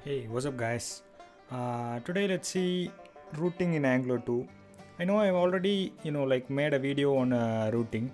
Hey, what's up, guys? Today let's see routing in Angular 2. I know I've already, made a video on routing,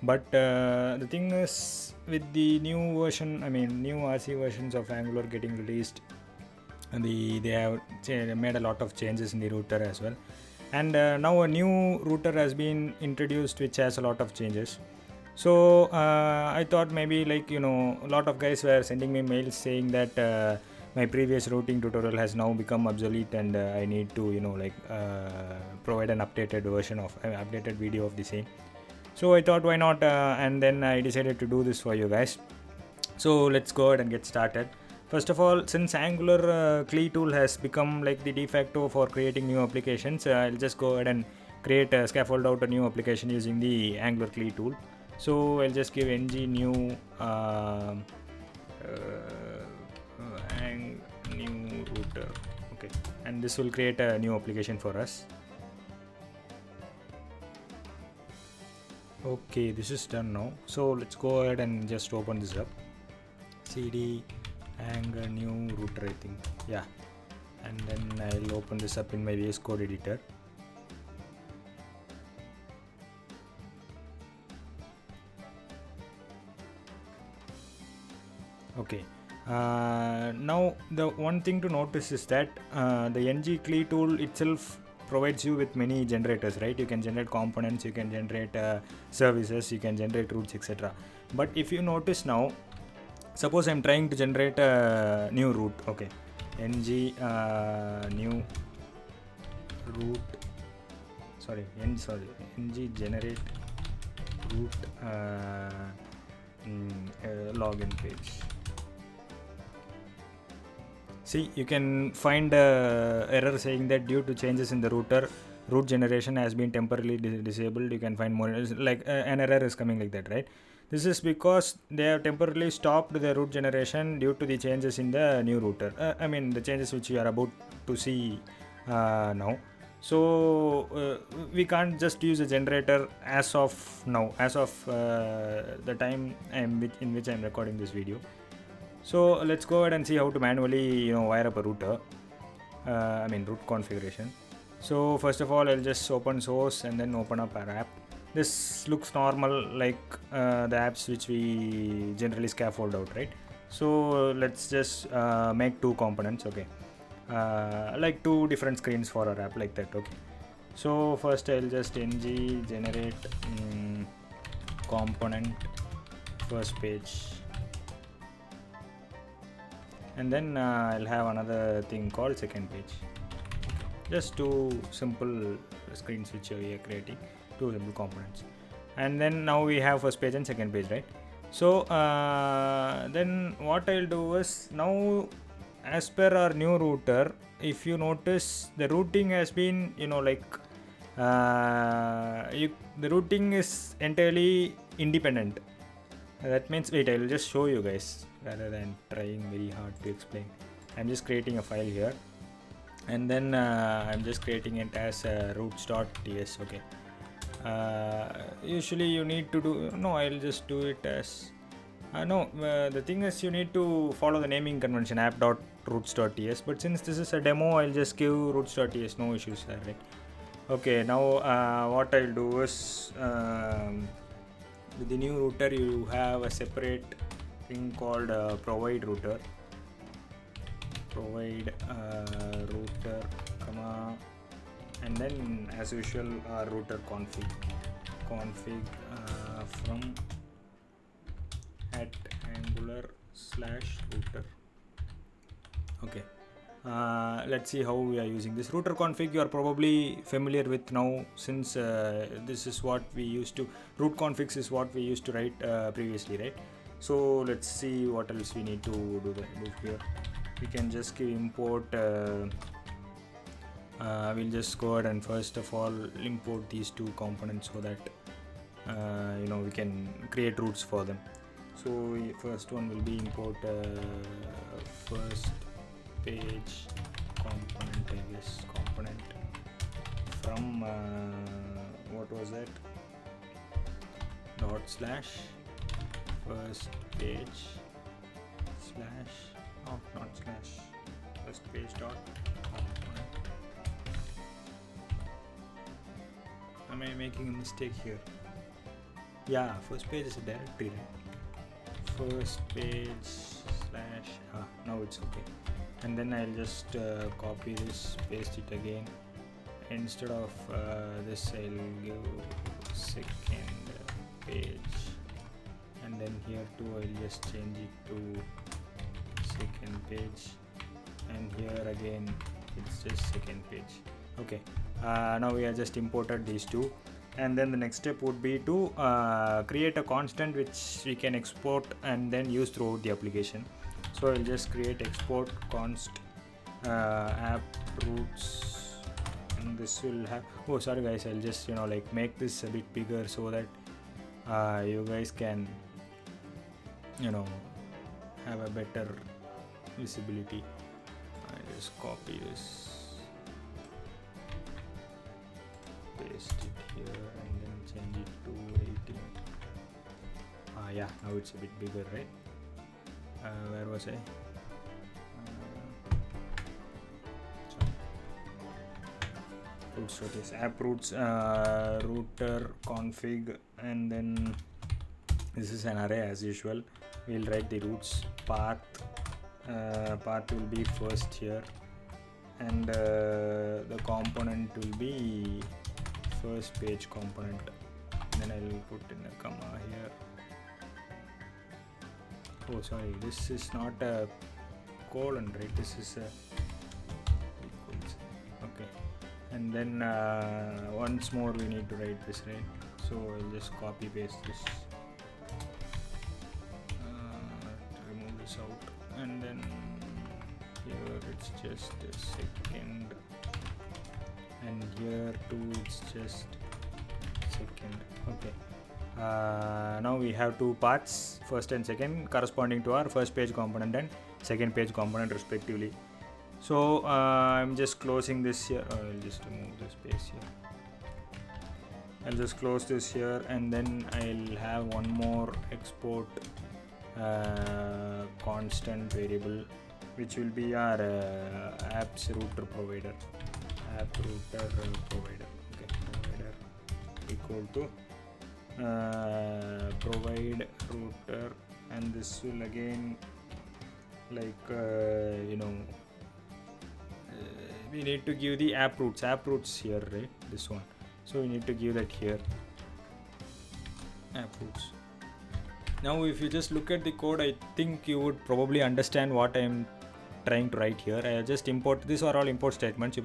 but the thing is, with the new version, new RC versions of Angular getting released, and they have made a lot of changes in the router as well. And now a new router has been introduced, which has a lot of changes. So I thought maybe a lot of guys were sending me mails saying that my previous routing tutorial has now become obsolete and I need to provide an updated version of updated video of the same. So I thought why not, and then I decided to do this for you guys. So let's go ahead and get started. First of all, since Angular CLI tool has become like the de facto for creating new applications, I'll just go ahead and create a scaffold out a new application using the Angular CLI tool. So I'll just give ng new new router. Okay, and this will create a new application for us. Okay, this is done now. So let's go ahead and just open this up. cd Angular new router, I think. Yeah, and then I'll open this up in my VS Code editor. Okay, now the one thing to notice is that the ng CLI tool itself provides you with many generators, right? You can generate components, you can generate services, you can generate routes, etc. But if you notice now, suppose I'm trying to generate a new route. Okay, ng new route, ng generate route login page. See, you can find a error saying that due to changes in the router, route generation has been temporarily disabled. You can find more an error is coming like that, right? This is because they have temporarily stopped the route generation due to the changes in the new router. The changes which you are about to see now. So we can't just use a generator as of now, as of the time in which I'm recording this video. So let's go ahead and see how to manually wire up a router. Route configuration. So first of all, I'll just open source and then open up our app. This looks normal like the apps which we generally scaffold out, right? So let's just make two components. Okay, like two different screens for our app, like that. Okay, so first I'll just ng generate component first page, and then I'll have another thing called second page. Just two simple screens which we are creating, two simple components. And then now we have first page and second page, right? So then what I'll do is, now as per our new router, if you notice, the routing has been the routing is entirely independent. That means, wait, I'll just show you guys rather than trying very hard to explain. I'm just creating a file here, and then I'm just creating it as routes.ts. okay. Usually you need to do, no, I'll just do it as the thing is, you need to follow the naming convention app.routes.ts, but since this is a demo, I'll just give routes.ts, no issues there, right? Okay, now what I'll do is, with the new router, you have a separate thing called provide router, and then as usual router config from @angular/router. Okay, let's see how we are using this router config. You are probably familiar with now, since this is what we used to, route configs is what we used to write previously, right? So let's see what else we need to do here. We can just give import. We'll just go ahead and first of all import these two components so that we can create routes for them. So first one will be import first page component, I guess, component from what was that, / first page / not slash, first page dot component. Am I making a mistake here? Yeah, first page is a directory, right? First page slash now it's okay. And then I'll just copy this, paste it again. Instead of this, I'll give second page, and then here too I'll just change it to second page, and here again it's just second page. Okay, now we have just imported these two, and then the next step would be to create a constant which we can export and then use throughout the application. So I'll just create export const app roots, and this will have, oh sorry guys, I'll just like make this a bit bigger so that you guys can have a better visibility. I just copy this, paste it here, and then change it to 18. Yeah, now it's a bit bigger, right? Where was I? Roots, app roots, router config, and then this is an array as usual. We'll write the roots path. Path will be first here, and the component will be first page component. Then I will put in a comma here. Oh sorry, this is not a colon, right? This is a equals. Okay, and then once more we need to write this, right? So I'll just copy paste this, remove this out, and then here it's just a second, and here too it's just second. Okay. Now we have two paths, first and second, corresponding to our first page component and second page component respectively. So I'm just closing this here. I'll just remove this space here. I'll just close this here, and then I'll have one more export constant variable, which will be our apps router provider. App router provider. Okay, provider equal to provide router, and this will again like we need to give the app roots here, right? This one, so we need to give that here, app roots. Now if you just look at the code, I think you would probably understand what I am trying to write here. I just import, these are all import statements,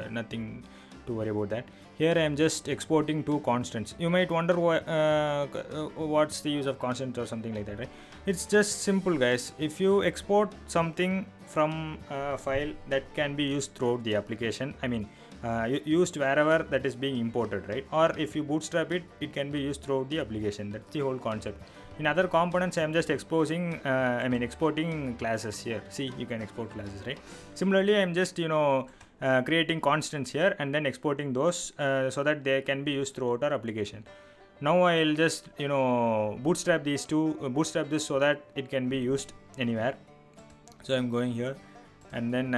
nothing to worry about that. Here I am just exporting two constants. You might wonder what's the use of constants or something like that, right? It's just simple, guys. If you export something from a file, that can be used throughout the application, I mean used wherever that is being imported, right? Or if you bootstrap it, it can be used throughout the application. That's the whole concept. In other components, I am just exporting classes here. See, you can export classes, right? Similarly, I am just creating constants here and then exporting those so that they can be used throughout our application. Now I'll just bootstrap this so that it can be used anywhere. So I'm going here, and then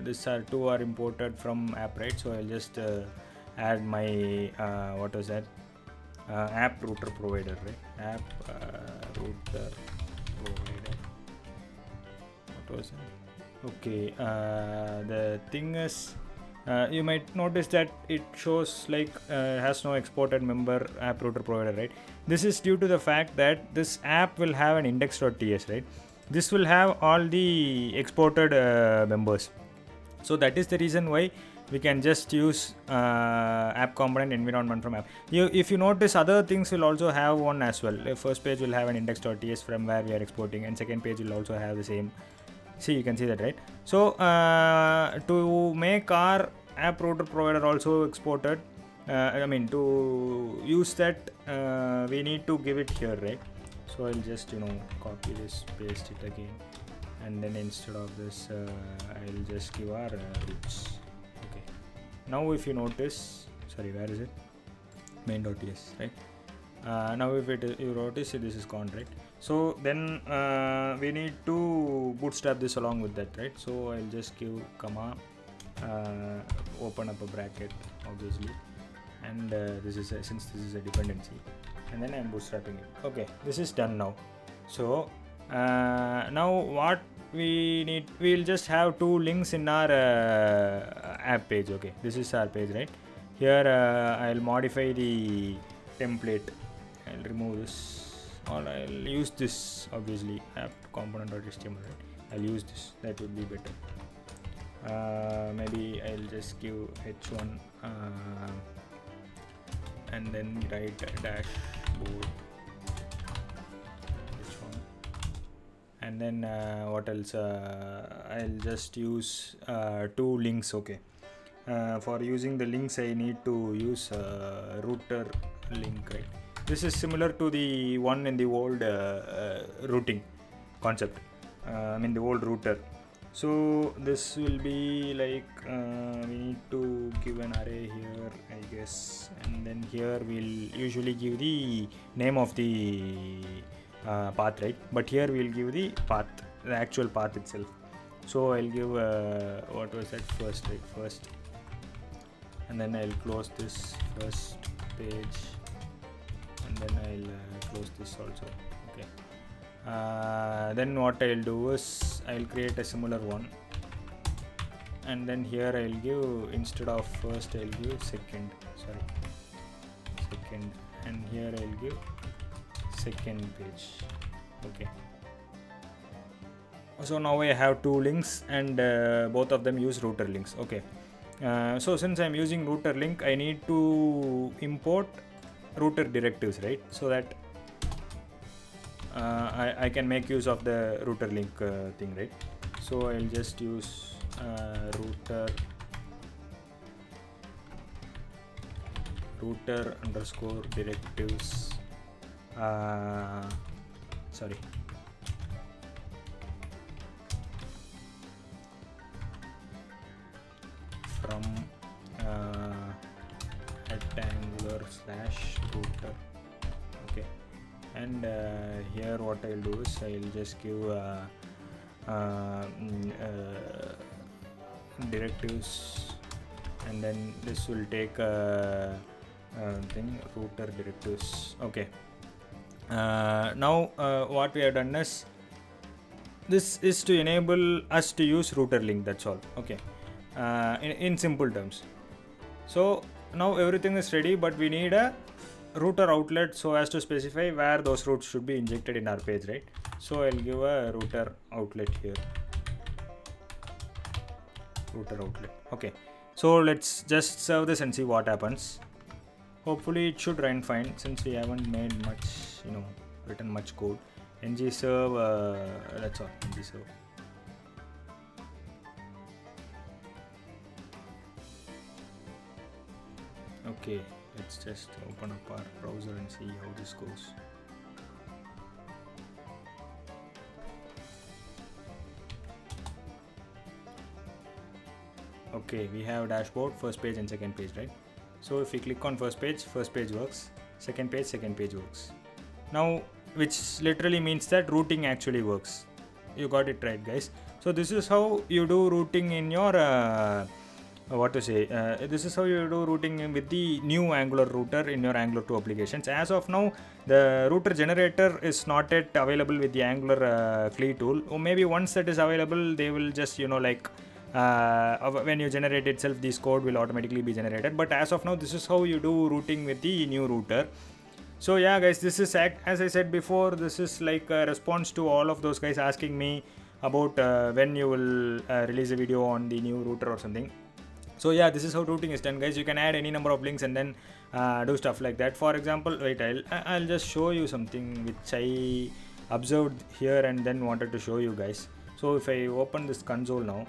these two are imported from app, right? So I'll just add my what was that, app router provider, right? App router provider. What was that? Okay, the thing is, you might notice that it shows like has no exported member app router provider, right? This is due to the fact that this app will have an index.ts, right? This will have all the exported members. So that is the reason why we can just use app component environment from app. If you notice, other things will also have one as well. The first page will have an index.ts from where we are exporting, and second page will also have the same. See, you can see that, right? So to make our app router provider also exported, to use that, we need to give it here, right? So I'll just copy this, paste it again, and then instead of this I'll just give our roots. Okay, now if you notice, sorry, where is it? Main.ts, right? Now if you notice this is gone, right? So then we need to bootstrap this along with that, right? So I'll just give comma, open up a bracket obviously, and this is since this is a dependency, and then I'm bootstrapping it. Okay, this is done now. So now what we need, we'll just have two links in our app page. Okay, this is our page, right? Here I'll modify the template. I'll remove this, or I'll use this obviously, app component.html, right? I'll use this, that would be better. Maybe I'll just give h1 and then write dashboard h1, and then what else, I'll just use two links. Okay, for using the links I need to use router link, right? This is similar to the one in the old routing concept, I mean the old router. So this will be like we need to give an array here, I guess, and then here we'll usually give the name of the path, right? But here we'll give the path, the actual path itself. So I'll give what was that, first, right? First, and then I'll close this first page, and then I'll close this also. Okay. Then what I'll do is I'll create a similar one, and then here I'll give, instead of first I'll give second, and here I'll give second page. Okay, so now I have two links, and both of them use router links. Okay, so since I'm using router link, I need to import router directives, right? So that I can make use of the router link thing, right? So I'll just use router underscore directives, from rectangular/router. Okay, and here what I'll do is I'll just give directives, and then this will take thing, router directives. Okay, now what we have done is, this is to enable us to use router link, that's all. Okay, in simple terms. So now everything is ready, but we need a router outlet so as to specify where those routes should be injected in our page, right? So I'll give a router outlet here, router outlet. Okay, so let's just serve this and see what happens. Hopefully it should run fine, since we haven't made much, written much code. ng serve, that's all, ng serve. Okay, let's just open up our browser and see how this goes. Okay, we have dashboard, first page and second page, right? So if we click on first page works, second page works. Now, which literally means that routing actually works. You got it right, guys. So this is how you do routing in your this is how you do routing with the new Angular router in your Angular 2 applications. As of now, the router generator is not yet available with the Angular CLI tool, or maybe once that is available, they will just when you generate itself, this code will automatically be generated. But as of now, this is how you do routing with the new router. So yeah, guys, this is, as I said before, this is like a response to all of those guys asking me about when you will release a video on the new router or something. So yeah, this is how routing is done, guys. You can add any number of links and then do stuff like that. For example, wait, I'll just show you something which I observed here and then wanted to show you guys. So if I open this console now,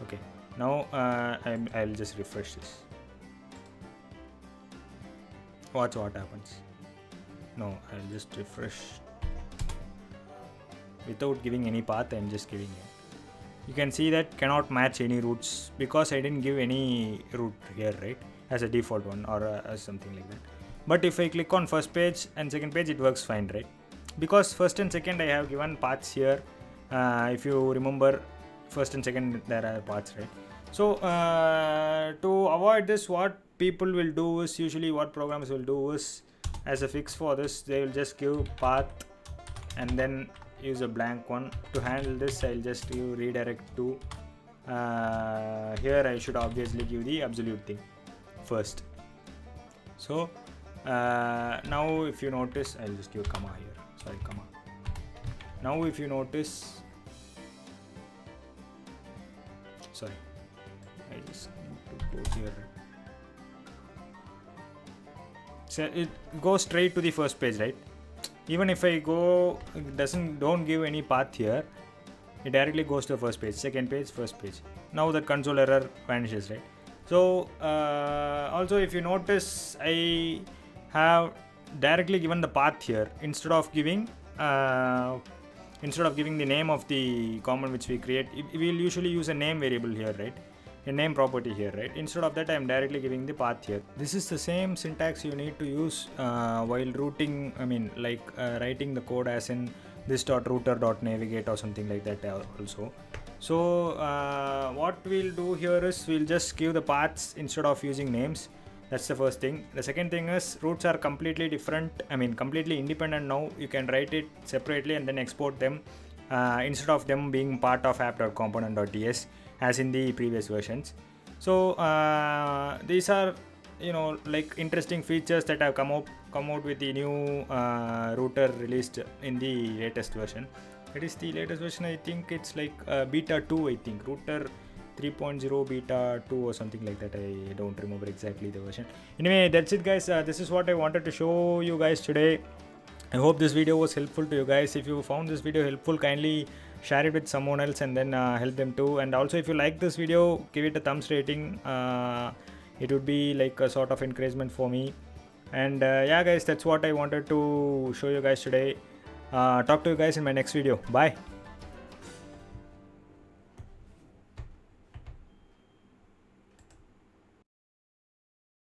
okay, now I'll just refresh this. Watch what happens. No, I'll just refresh without giving any path. I'm just giving it. You can see that cannot match any routes because I didn't give any route here, right, as a default one or as something like that. But if I click on first page and second page, it works fine, right? Because first and second I have given paths here. If you remember, first and second there are paths, right? So to avoid this, what people will do is, usually what programs will do is, as a fix for this, they will just give path and then use a blank one. To handle this, I'll just give redirect to here. I should obviously give the absolute thing first. So now if you notice, I'll just give comma here, sorry, comma. Now if you notice, sorry, I just need to go here. So it goes straight to the first page, right? Even if I go, don't give any path here, it directly goes to the first page, second page, first page. Now the console error vanishes, right? So also if you notice, I have directly given the path here instead of giving the name of the command which we create. We will usually use a name variable here, right? A name property here, right? Instead of that, I am directly giving the path here. This is the same syntax you need to use while routing. I mean, like writing the code as in this.router.navigate or something like that also. So what we'll do here is, we'll just give the paths instead of using names. That's the first thing. The second thing is, routes are completely different, I mean completely independent now. You can write it separately and then export them instead of them being part of app.component.ts as in the previous versions. So these are, like interesting features that have come out with the new router released in the latest version. It is the latest version, I think it's like beta 2, I think router 3.0 beta 2 or something like that. I don't remember exactly the version. Anyway, that's it guys. This is what I wanted to show you guys today. I hope this video was helpful to you guys. If you found this video helpful, kindly share it with someone else and then help them too. And also, if you like this video, give it a thumbs rating. It would be like a sort of encouragement for me. And yeah guys, that's what I wanted to show you guys today. Talk to you guys in my next video. Bye.